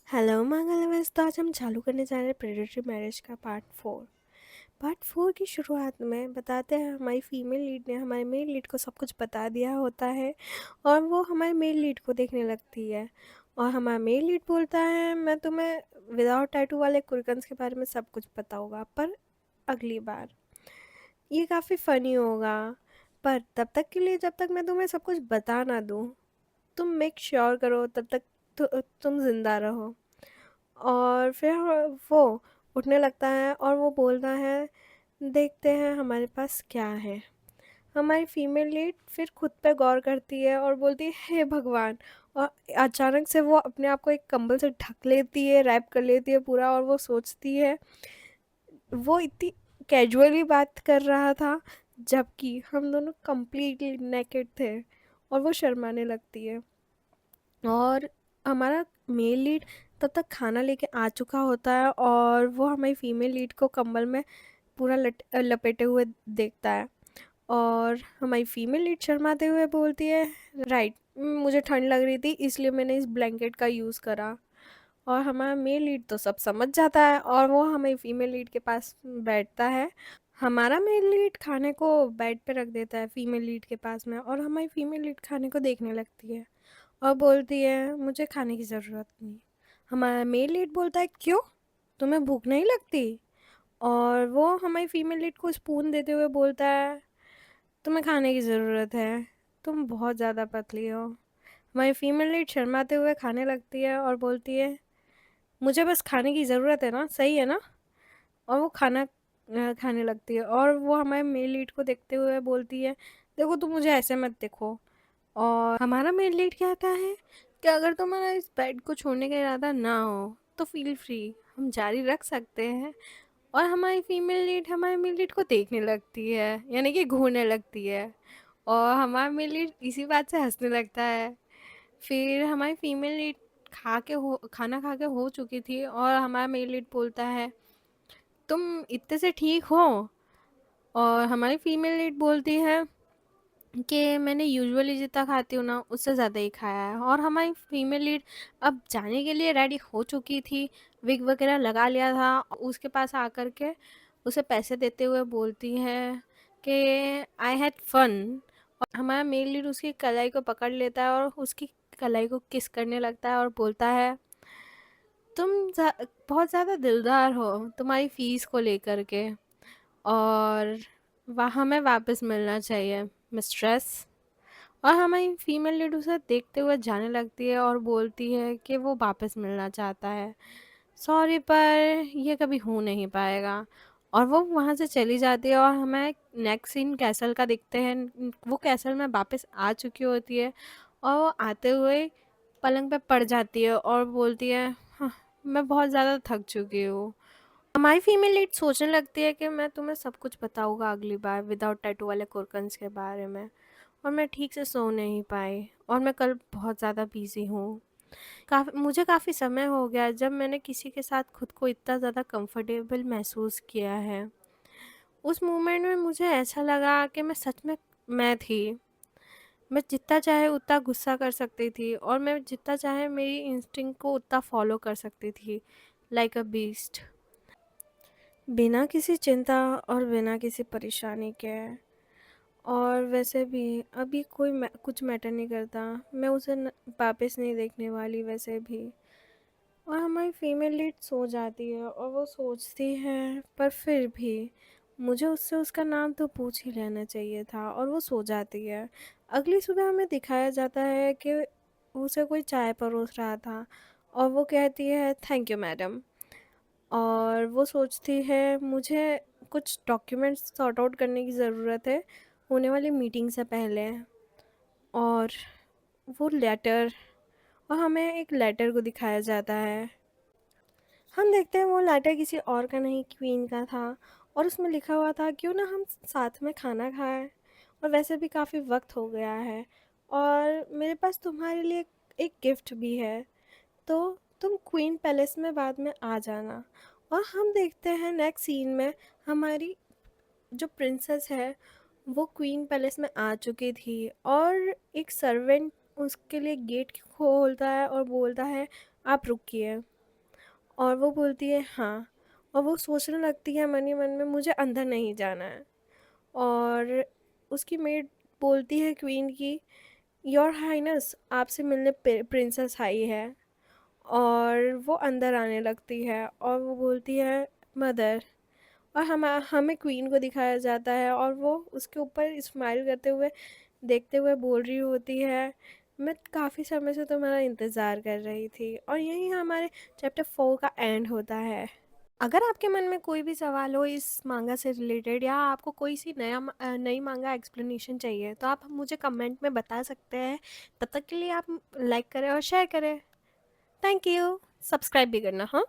Hello मंगलवैस। तो आज हम चालू करने जा रहे हैं प्रेडेटरी मैरिज का पार्ट 4 की शुरुआत में बताते हैं हमारी फीमेल लीड ने हमारे मेल लीड को सब कुछ बता दिया होता है और वो हमारे मेल लीड को देखने लगती है और हमारा मेल लीड बोलता है मैं तुम्हें विदाउट टैटू वाले कुर्कन्स के बारे में सब कुछ बताऊंगा पर अगली बार। ये काफ़ी फ़नी होगा पर तब तक के लिए जब तक मैं तुम्हें सब कुछ बता ना दूँ तुम मेक श्योर करो तब तक तुम ज़िंदा रहो। और फिर वो उठने लगता है और वो बोलता है देखते हैं हमारे पास क्या है। हमारी फीमेल लीड फिर खुद पे गौर करती है और बोलती है हे भगवान। और अचानक से वो अपने आप को एक कंबल से ढक लेती है, रैप कर लेती है पूरा और वो सोचती है वो इतनी कैजुअली बात कर रहा था जबकि हम दोनों कंप्लीटली नेकेड थे और वो शर्माने लगती है। और हमारा मेल लीड तब तक खाना लेके आ चुका होता है और वो हमारी फीमेल लीड को कंबल में पूरा लपेटे हुए देखता है और हमारी फीमेल लीड शर्माते हुए बोलती है राइट, मुझे ठंड लग रही थी इसलिए मैंने इस ब्लैंकेट का यूज़ करा। और हमारा मेल लीड तो सब समझ जाता है और वो हमारी फीमेल लीड के पास बैठता है। हमारा मेल लीड खाने को बेड पे रख देता है फीमेल लीड के पास में और हमारी फीमेल लीड खाने को देखने लगती है और बोलती है मुझे खाने की ज़रूरत नहीं। हमारा मेल लीड बोलता है क्यों, तुम्हें भूख नहीं लगती। और वो हमारी फीमेल लीड को स्पून देते हुए बोलता है तुम्हें खाने की ज़रूरत है, तुम बहुत ज़्यादा पतली हो। हमारी फीमेल लीड शर्माते हुए खाने लगती है और बोलती है मुझे बस खाने की ज़रूरत है ना, सही है ना। और वो खाना खाने लगती है और वो हमारे मेल लीड को देखते हुए बोलती है देखो तुम मुझे ऐसे मत देखो। और हमारा मेन लीड कहता है कि अगर तुम्हारा इस बेड को छोड़ने का इरादा ना हो तो फील फ्री, हम जारी रख सकते हैं। और हमारी फीमेल लीड हमारे मेल लीड को देखने लगती है यानी कि घूरने लगती है और हमारा मेल लीड इसी बात से हंसने लगता है। फिर हमारी फीमेल लीड खाना खा के हो चुकी थी और हमारा मेल लीड बोलता है तुम इतने से ठीक हो। और हमारी फीमेल लीड बोलती है कि मैंने यूजुअली जितना खाती हूँ ना उससे ज़्यादा ही खाया है। और हमारी फीमेल लीड अब जाने के लिए रेडी हो चुकी थी, विग वगैरह लगा लिया था। उसके पास आकर के उसे पैसे देते हुए बोलती है कि आई हैड फन। और हमारा मेल लीड उसकी कलाई को पकड़ लेता है और उसकी कलाई को किस करने लगता है और बोलता है तुम बहुत ज़्यादा दिलदार हो तुम्हारी फ़ीस को लेकर के, और वह हमें वापस मिलना चाहिए मिस्ट्रेस। और हमारी फीमेल लीड उसे देखते हुए जाने लगती है और बोलती है कि वो वापस मिलना चाहता है, सॉरी पर ये कभी हो नहीं पाएगा। और वो वहाँ से चली जाती है और हमें नेक्स्ट सीन कैसल का दिखते हैं। वो कैसल में वापस आ चुकी होती है और वो आते हुए पलंग पे पड़ जाती है और बोलती है "हाँ, मैं बहुत ज़्यादा थक चुकी हूँ। हमारी फीमेल लीड सोचने लगती है कि मैं तुम्हें सब कुछ बताऊंगा अगली बार विदाउट टैटू वाले कुर्कन्स के बारे में। और मैं ठीक से सो नहीं पाई और मैं कल बहुत ज़्यादा बिजी हूँ। मुझे काफ़ी समय हो गया जब मैंने किसी के साथ खुद को इतना ज़्यादा कंफर्टेबल महसूस किया है। उस मोमेंट में मुझे ऐसा लगा कि मैं सच में मैं थी। मैं जितना चाहे उतना गुस्सा कर सकती थी और मैं जितना चाहे मेरी इंस्टिंक्ट को उतना फॉलो कर सकती थी लाइक अ बीस्ट, बिना किसी चिंता और बिना किसी परेशानी के। और वैसे भी अभी कुछ मैटर नहीं करता, मैं उसे वापस नहीं देखने वाली वैसे भी। और हमारी फीमेल लीड सो जाती है और वो सोचती है पर फिर भी मुझे उससे उसका नाम तो पूछ ही लेना चाहिए था, और वो सो जाती है। अगली सुबह हमें दिखाया जाता है कि उसे कोई चाय परोस रहा था और वो कहती है थैंक यू मैडम। और वो सोचती है मुझे कुछ डॉक्यूमेंट्स सॉर्ट आउट करने की ज़रूरत है होने वाली मीटिंग से पहले। और वो लेटर, और हमें एक लेटर को दिखाया जाता है। हम देखते हैं वो लेटर किसी और का नहीं क्वीन का था और उसमें लिखा हुआ था क्यों ना हम साथ में खाना खाएं, और वैसे भी काफ़ी वक्त हो गया है और मेरे पास तुम्हारे लिए एक गिफ्ट भी है, तो तुम क्वीन पैलेस में बाद में आ जाना। और हम देखते हैं नेक्स्ट सीन में हमारी जो प्रिंसेस है वो क्वीन पैलेस में आ चुकी थी और एक सर्वेंट उसके लिए गेट खोलता है और बोलता है आप रुकिए। और वो बोलती है हाँ, और वो सोचने लगती है मन ही मन में मुझे अंदर नहीं जाना है। और उसकी मेड बोलती है क्वीन की, योर हाइनेस आपसे मिलने प्रिंसेस आई है। और वो अंदर आने लगती है और वो बोलती है मदर। और हमें क्वीन को दिखाया जाता है और वो उसके ऊपर स्माइल करते हुए देखते हुए बोल रही होती है, मैं काफ़ी समय से तुम्हारा इंतज़ार कर रही थी। और यही हमारे चैप्टर 4 का एंड होता है। अगर आपके मन में कोई भी सवाल हो इस मांगा से रिलेटेड, या आपको कोई सी नई मांगा एक्सप्लेनेशन चाहिए, तो आप मुझे कमेंट में बता सकते हैं। तब तक के लिए आप लाइक करें और शेयर करें। Thank you. सब्सक्राइब भी करना, हाँ।